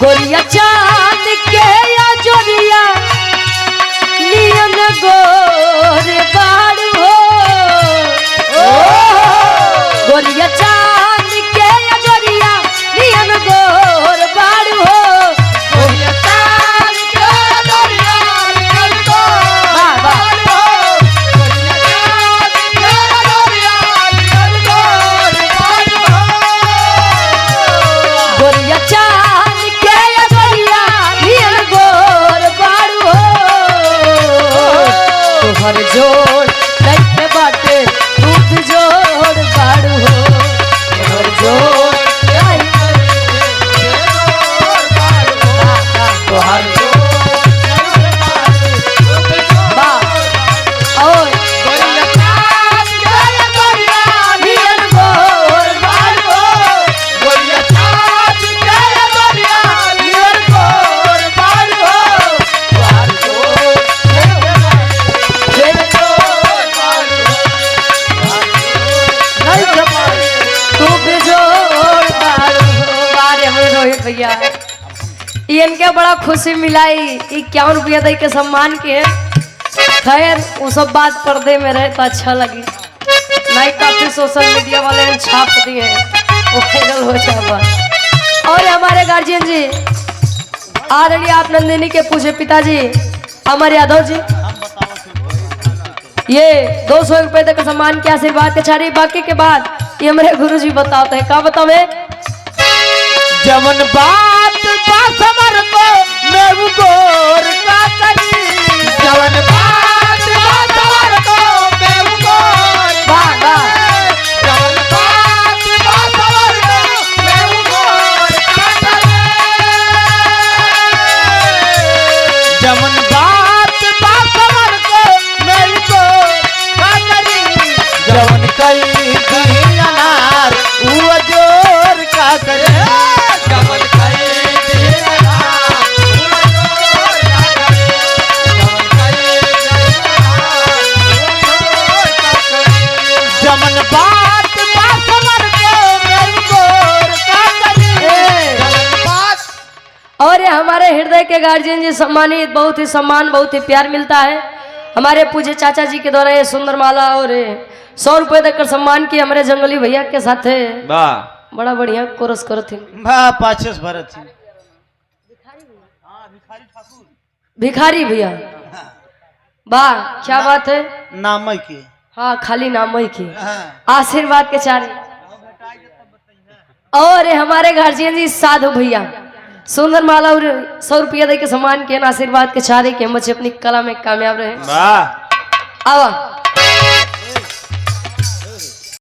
गोरिया चांद के या जोरिया नियन गोर बाड़ हो गोरिया चांद के या जोरिया नियन गोर बाड़ हो गोरिया चांद के या जोरिया नियन गोर बाड़ हो गोरिया चांद के या जोरिया नियन गोर बाड़ हो तोहर जोड़ लइके बाटे दूध जोड़ बाड़ हो तोहर जोड़ तोहर भैया इनके बड़ा खुशी मिलाई 51 रुपया दे के सम्मान के। खैर वो सब बात पर्दे में रहे तो अच्छा लगी नहीं काफी सोशल मीडिया वाले ने छाप दिए वो वायरल हो जाए। और हमारे गार्जियन जी आदरणीय आप नंदिनी के पूछे पिताजी अमर यादव जी ये 200 रुपए तक सम्मान के आशीर्वाद के चारी बाकी के बाद ये हमारे गुरु जी बताते हैं क्या बतावे जवन बात समर को मैं गोर का करी जवन बात समर को मैं गोर जवन बात समर को मैं गोर का करी जवन बात समर को मैं गोर का करी जवन कई अनार वो जोर का करे और हमारे हृदय के गार्जियन जी सम्मानित बहुत ही सम्मान बहुत ही प्यार मिलता है। हमारे पूज्य चाचा जी के द्वारा ये सुंदर माला और 100 रुपए देकर सम्मान किए हमारे जंगली भैया के साथ है। बड़ा बढ़िया कोरस करत थे भिखारी भैया वाह क्या बात है नाम के हाँ खाली नाम ही की आशीर्वाद के चारे। और हमारे गार्जियन जी साधु भैया सुंदर माला और 100 रुपया दे के सम्मान किया आशीर्वाद के चारे के हम बच्चे अपनी कला में कामयाब रहे। वाह आवा